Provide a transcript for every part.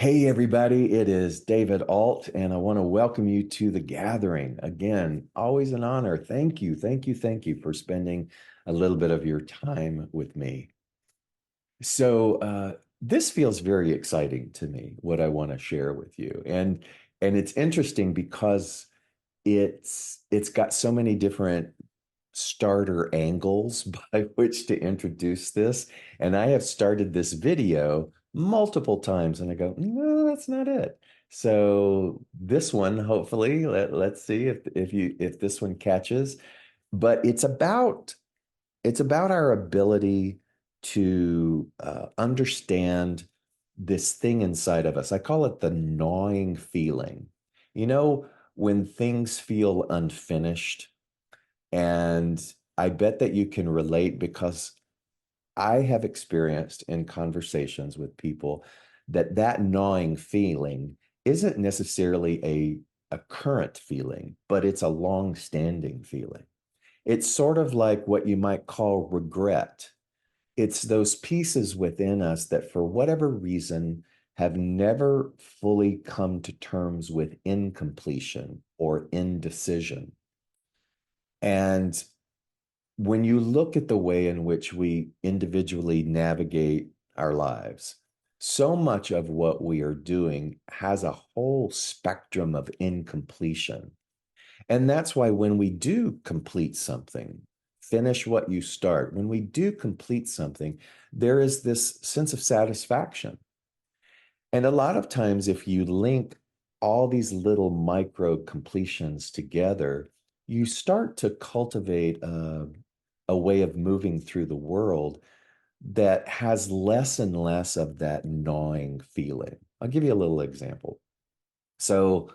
Hey, everybody, it is David Ault, and I want to welcome you to the gathering. Again, always an honor. Thank you, thank you, thank you for spending a little bit of your time with me. This feels very exciting to me, what I want to share with you. And it's interesting because it's got so many different starter angles by which to introduce this. And I have started this video multiple times and I go, no, that's not it. So this one, hopefully, let's see if this one catches. But it's about our ability to understand this thing inside of us. I call it the gnawing feeling. You know, when things feel unfinished, and I bet that you can relate because I have experienced in conversations with people that gnawing feeling isn't necessarily a current feeling, but it's a long-standing feeling. It's sort of like what you might call regret. It's those pieces within us that, for whatever reason, have never fully come to terms with incompletion or indecision. And when you look at the way in which we individually navigate our lives, so much of what we are doing has a whole spectrum of incompletion. And that's why when we do complete something, finish what you start, when we do complete something, there is this sense of satisfaction. And a lot of times, if you link all these little micro completions together, you start to cultivate a way of moving through the world that has less and less of that gnawing feeling. I'll give you a little example. So,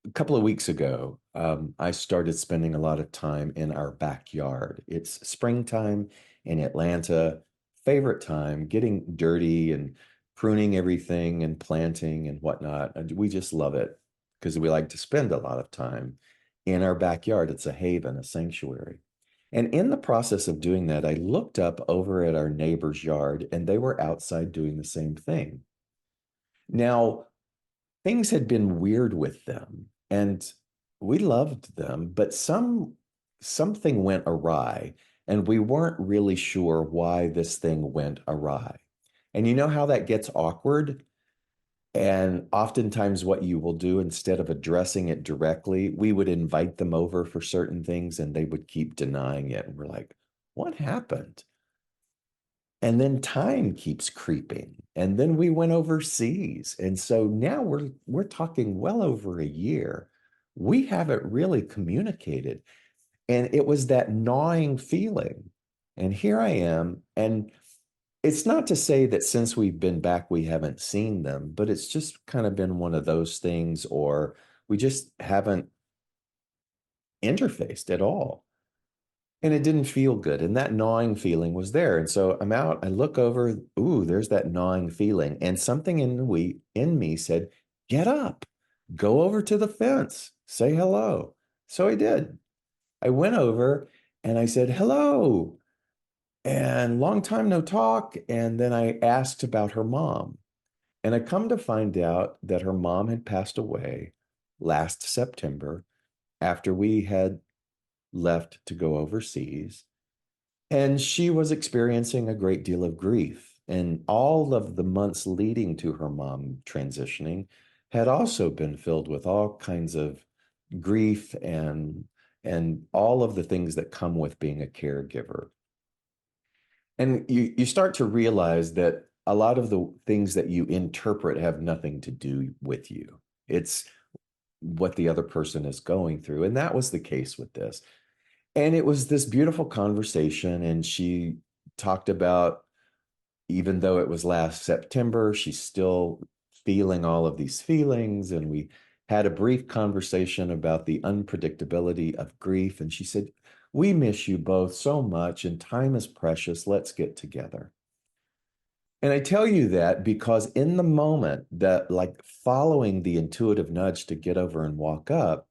a couple of weeks ago, I started spending a lot of time in our backyard. It's springtime in Atlanta, favorite time, getting dirty and pruning everything and planting and whatnot. And we just love it because we like to spend a lot of time in our backyard. It's a haven, a sanctuary. And in the process of doing that, I looked up over at our neighbor's yard and they were outside doing the same thing. Now, things had been weird with them and we loved them, but something went awry and we weren't really sure why this thing went awry. And you know how that gets awkward? And oftentimes, what you will do instead of addressing it directly, we would invite them over for certain things and they would keep denying it. And we're like, what happened? And then time keeps creeping. And then we went overseas. And so now we're talking well over a year. We haven't really communicated. And it was that gnawing feeling. And here I am. And it's not to say that since we've been back, we haven't seen them, but it's just kind of been one of those things, or we just haven't interfaced at all. And it didn't feel good. And that gnawing feeling was there. And so I'm out, I look over, ooh, there's that gnawing feeling. And something in me said, get up, go over to the fence, say hello. So I did. I went over and I said, hello. And long time no talk. And then I asked about her mom. And I come to find out that her mom had passed away last September after we had left to go overseas. And she was experiencing a great deal of grief. And all of the months leading to her mom transitioning had also been filled with all kinds of grief and all of the things that come with being a caregiver. And you start to realize that a lot of the things that you interpret have nothing to do with you. It's what the other person is going through. And that was the case with this. And it was this beautiful conversation. And she talked about, even though it was last September, she's still feeling all of these feelings. And we had a brief conversation about the unpredictability of grief. And she said, we miss you both so much, and time is precious. Let's get together. And I tell you that because in the moment that, like, following the intuitive nudge to get over and walk up,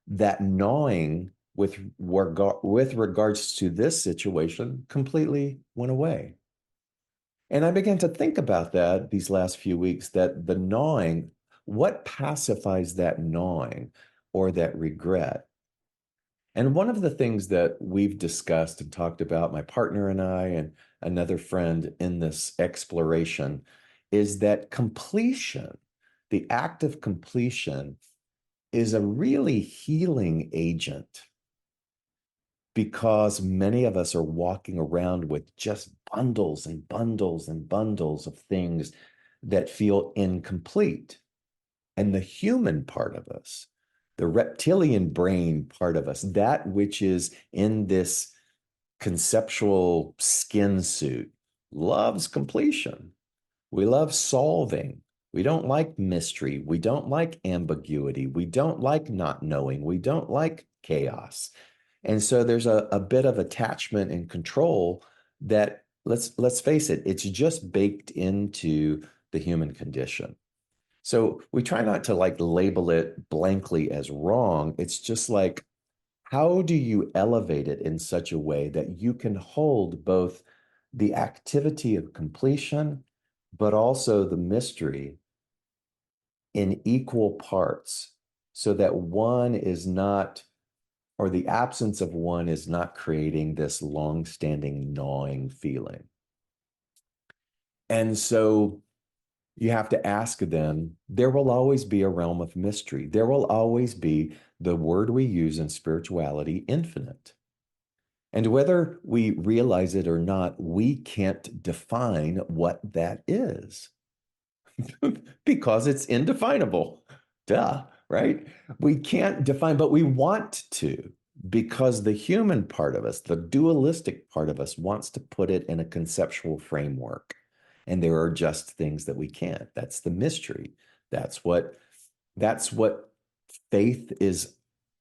that gnawing with regards to this situation completely went away. And I began to think about that these last few weeks, that the gnawing, what pacifies that gnawing or that regret? And one of the things that we've discussed and talked about, my partner and I, and another friend in this exploration, is that completion, the act of completion, is a really healing agent because many of us are walking around with just bundles and bundles and bundles of things that feel incomplete. And the human part of us, the reptilian brain part of us, that which is in this conceptual skin suit, loves completion. We love solving. We don't like mystery. We don't like ambiguity. We don't like not knowing. We don't like chaos. And so there's a bit of attachment and control that, let's face it, it's just baked into the human condition. So we try not to like label it blankly as wrong. It's just like, how do you elevate it in such a way that you can hold both the activity of completion, but also the mystery in equal parts so that one is not, or the absence of one is not creating this long-standing gnawing feeling. And so you have to ask them, there will always be a realm of mystery. There will always be the word we use in spirituality, infinite. And whether we realize it or not, we can't define what that is because it's indefinable. Duh, right? We can't define, but we want to because the human part of us, the dualistic part of us, wants to put it in a conceptual framework. And there are just things that we can't. That's the mystery. That's what that's what faith is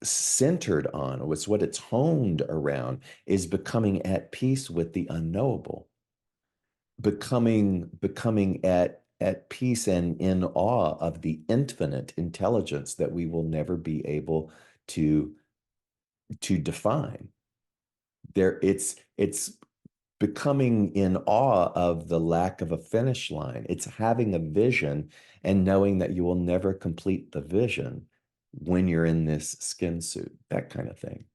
centered on. It's what it's honed around, is becoming at peace with the unknowable, becoming at peace and in awe of the infinite intelligence that we will never be able to define. It's becoming in awe of the lack of a finish line. It's having a vision and knowing that you will never complete the vision when you're in this skin suit, that kind of thing.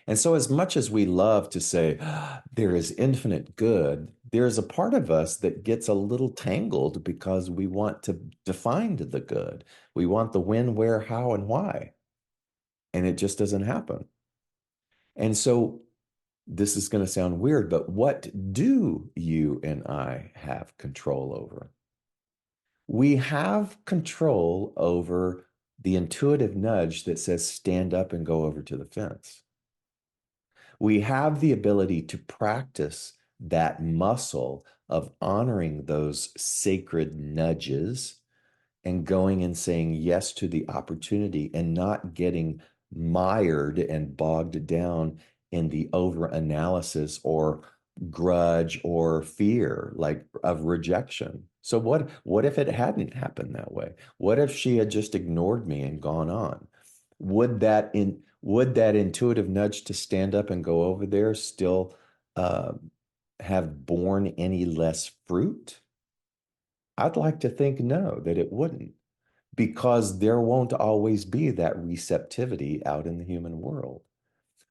And so, as much as we love to say, there is infinite good, there's a part of us that gets a little tangled because we want to define the good. We want the when, where, how, and why. And it just doesn't happen. And so, this is going to sound weird, but what do you and I have control over? We have control over the intuitive nudge that says, stand up and go over to the fence. We have the ability to practice that muscle of honoring those sacred nudges and going and saying yes to the opportunity and not getting mired and bogged down in the over analysis or grudge or fear like of rejection. So what if it hadn't happened that way? What if she had just ignored me and gone on? Would that intuitive nudge to stand up and go over there still uh, have borne any less fruit? I'd like to think no, that it wouldn't, because there won't always be that receptivity out in the human world.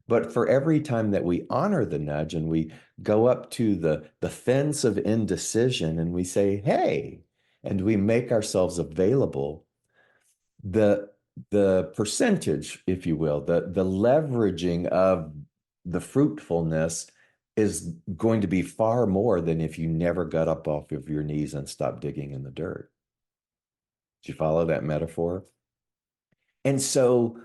But for every time that we honor the nudge and we go up to the fence of indecision and we say, hey, and we make ourselves available, the the percentage, if you will, the leveraging of the fruitfulness is going to be far more than if you never got up off of your knees and stopped digging in the dirt. Do you follow that metaphor? And so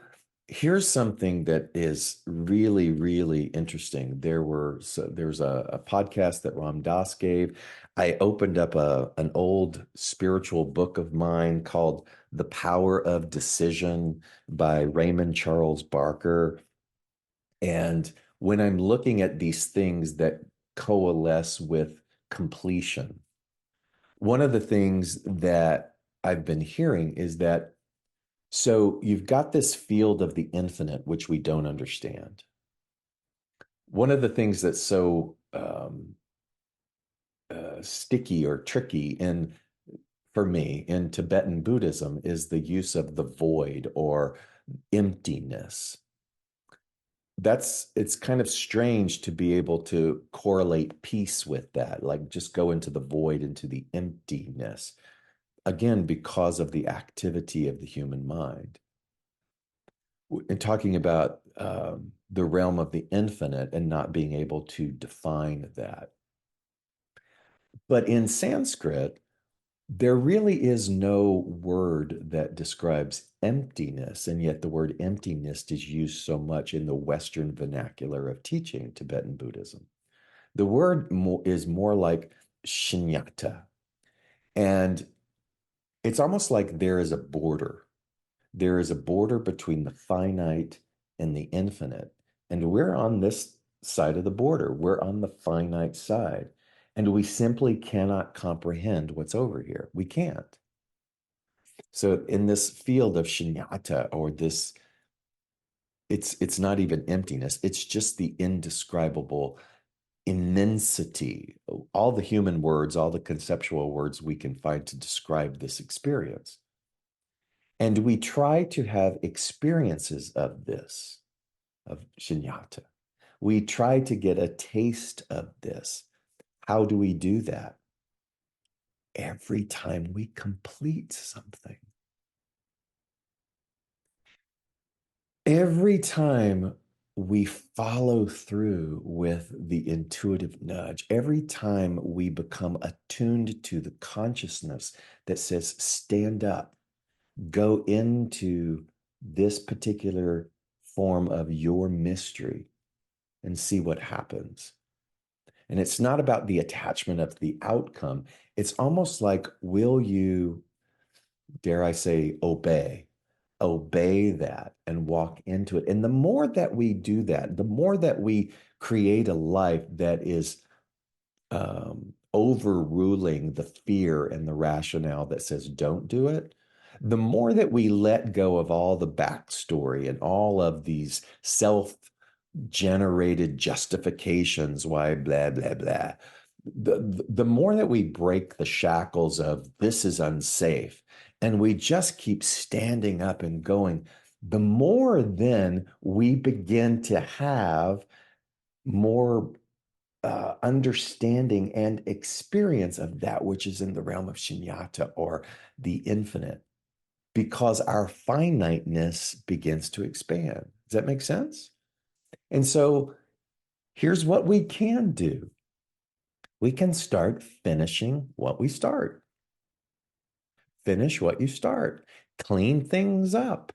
here's something that is really, really interesting. There's a podcast that Ram Dass gave. I opened up an old spiritual book of mine called The Power of Decision by Raymond Charles Barker. And when I'm looking at these things that coalesce with completion, one of the things that I've been hearing is that so you've got this field of the infinite, which we don't understand. One of the things that's so sticky or tricky in for me in Tibetan Buddhism is the use of the void or emptiness. It's kind of strange to be able to correlate peace with that, like just go into the void, into the emptiness. Again, because of the activity of the human mind. And talking about the realm of the infinite and not being able to define that. But in Sanskrit, there really is no word that describes emptiness, and yet the word emptiness is used so much in the Western vernacular of teaching Tibetan Buddhism. The word is more like shunyata, and it's almost like there is a border. There is a border between the finite and the infinite, and we're on this side of the border. We're on the finite side, and we simply cannot comprehend what's over here. We can't. So in this field of shunyata, or this, it's not even emptiness, it's just the indescribable immensity, all the human words, all the conceptual words we can find to describe this experience. And we try to have experiences of this, of shunyata. We try to get a taste of this. How do we do that? Every time we complete something. Every time we follow through with the intuitive nudge, every time we become attuned to the consciousness that says, stand up, go into this particular form of your mystery and see what happens. And it's not about the attachment of the outcome. It's almost like, will you, dare I say, obey that and walk into it. And the more that we do that, the more that we create a life that is overruling the fear and the rationale that says don't do it, the more that we let go of all the backstory and all of these self-generated justifications why blah, blah, blah. The more that we break the shackles of this is unsafe and we just keep standing up and going, the more then we begin to have more understanding and experience of that which is in the realm of shunyata or the infinite, because our finiteness begins to expand. Does that make sense? And so here's what we can do. We can start finishing what we start. Finish what you start. Clean things up.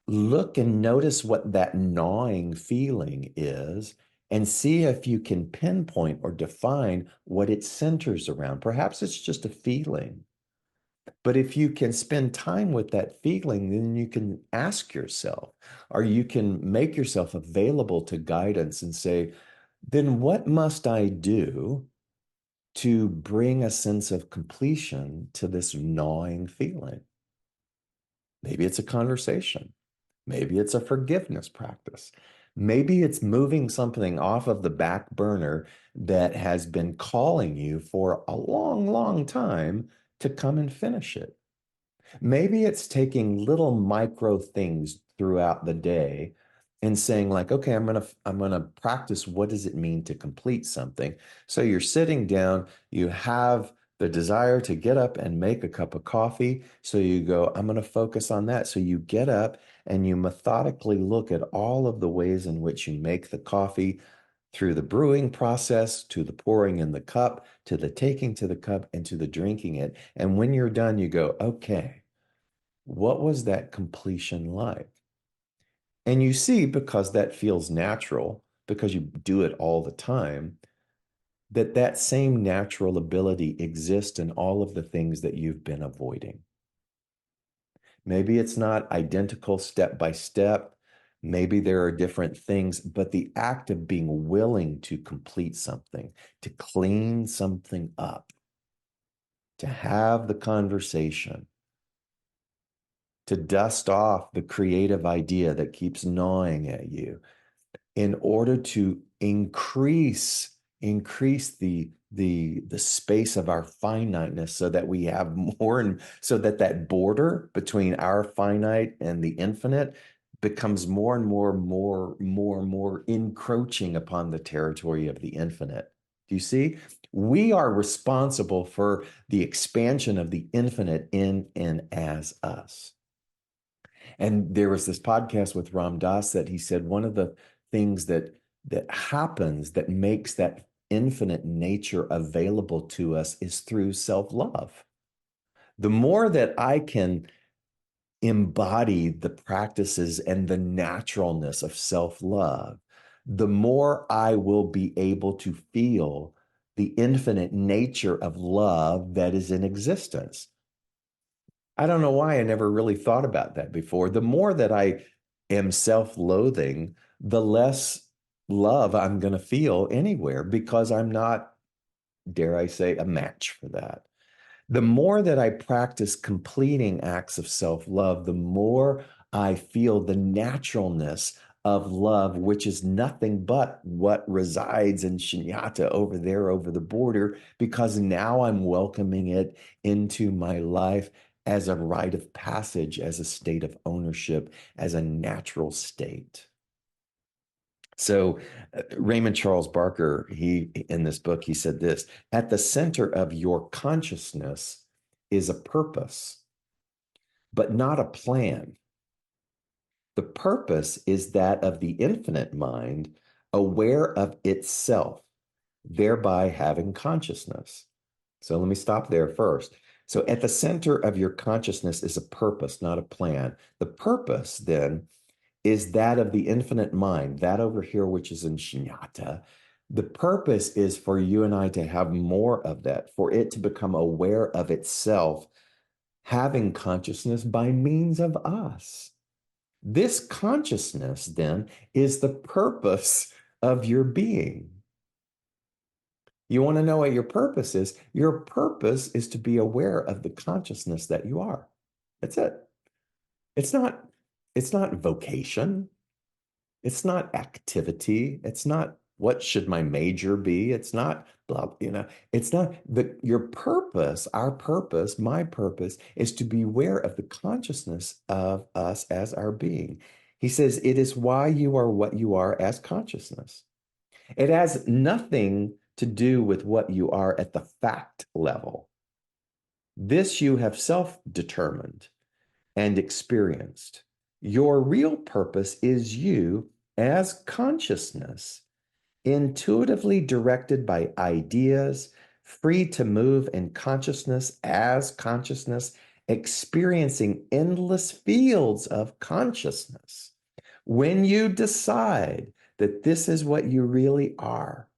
Look and notice what that gnawing feeling is and see if you can pinpoint or define what it centers around. Perhaps it's just a feeling. But if you can spend time with that feeling, then you can ask yourself, or you can make yourself available to guidance and say, then what must I do to bring a sense of completion to this gnawing feeling? Maybe it's a conversation. Maybe it's a forgiveness practice. Maybe it's moving something off of the back burner that has been calling you for a long, long time to come and finish it. Maybe it's taking little micro things throughout the day and saying like, okay, I'm gonna practice what does it mean to complete something. So you're sitting down, you have the desire to get up and make a cup of coffee. So you go, I'm gonna focus on that. So you get up and you methodically look at all of the ways in which you make the coffee, through the brewing process, to the pouring in the cup, to the taking to the cup, and to the drinking it. And when you're done, you go, okay, what was that completion like? And you see, because that feels natural, because you do it all the time, that that same natural ability exists in all of the things that you've been avoiding. Maybe it's not identical step by step. Maybe there are different things, but the act of being willing to complete something, to clean something up, to have the conversation, to dust off the creative idea that keeps gnawing at you in order to increase increase the space of our finiteness so that we have more, and so that that border between our finite and the infinite becomes more and more encroaching upon the territory of the infinite. Do you see? We are responsible for the expansion of the infinite in and as us. And there was this podcast with Ram Dass that he said one of the things that happens that makes that infinite nature available to us is through self-love. The more that I can embody the practices and the naturalness of self-love, the more I will be able to feel the infinite nature of love that is in existence. I don't know why I never really thought about that before. The more that I am self-loathing, the less love I'm going to feel anywhere, because I'm not, dare I say, a match for that. The more that I practice completing acts of self-love, the more I feel the naturalness of love, which is nothing but what resides in shunyata over there, over the border, because now I'm welcoming it into my life as a rite of passage, as a state of ownership, as a natural state. So Raymond Charles Barker, he in this book, he said this: at the center of your consciousness is a purpose, but not a plan. The purpose is that of the infinite mind, aware of itself, thereby having consciousness. So let me stop there first. So at the center of your consciousness is a purpose, not a plan. The purpose then is that of the infinite mind, that over here, which is in shunyata. The purpose is for you and I to have more of that, for it to become aware of itself, having consciousness by means of us. This consciousness then is the purpose of your being. You want to know what your purpose is? Your purpose is to be aware of the consciousness that you are. That's it. It's not, it's not vocation. It's not activity. It's not what should my major be. It's not blah, it's not your purpose, our purpose, my purpose is to be aware of the consciousness of us as our being. He says, it is why you are what you are as consciousness. It has nothing to do with what you are at the fact level. This you have self-determined and experienced. Your real purpose is you as consciousness, intuitively directed by ideas, free to move in consciousness as consciousness, experiencing endless fields of consciousness. When you decide that this is what you really are,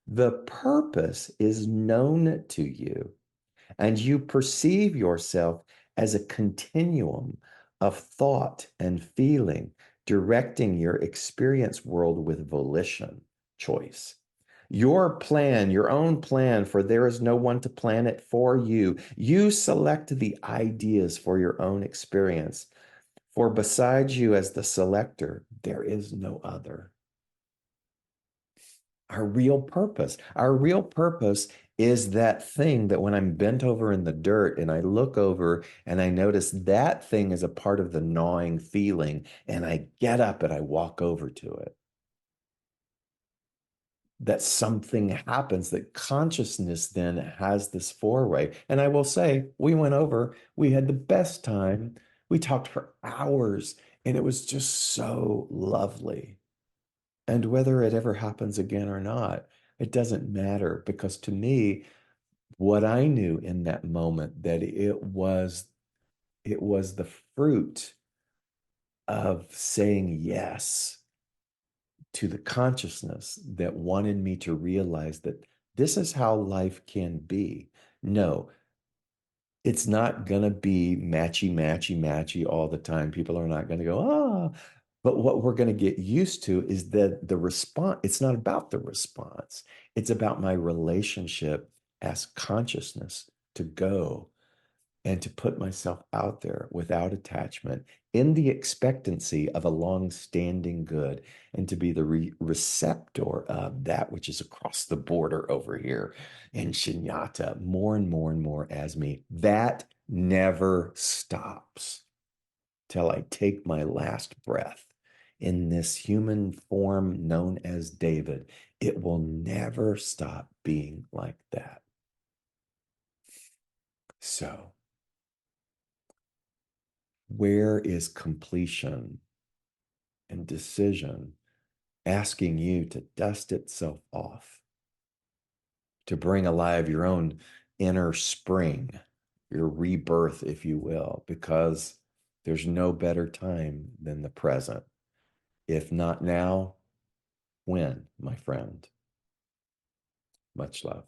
the purpose is known to you, and you perceive yourself as a continuum of thought and feeling, directing your experience world with volition, choice. Your plan, your own plan, for there is no one to plan it for you. You select the ideas for your own experience, for besides you as the selector, there is no other. Our real purpose is that thing that when I'm bent over in the dirt and I look over and I notice that thing is a part of the gnawing feeling, and I get up and I walk over to it. That something happens, that consciousness then has this foray. And I will say, we went over, we had the best time. We talked for hours, and it was just so lovely. And whether it ever happens again or not, it doesn't matter, because to me, what I knew in that moment, that it was the fruit of saying yes to the consciousness that wanted me to realize that this is how life can be. No, it's not going to be matchy all the time. People are not going to go, ah. But what we're going to get used to is that the response, it's not about the response. It's about my relationship as consciousness to go. and to put myself out there without attachment in the expectancy of a long-standing good, and to be the receptor of that which is across the border over here in Shunyata, more and more and more as me. That never stops till I take my last breath in this human form known as David. It will never stop being like that. So, where is completion and decision asking you to dust itself off, to bring alive your own inner spring, your rebirth, if you will, because there's no better time than the present. If not now, when, my friend? Much love.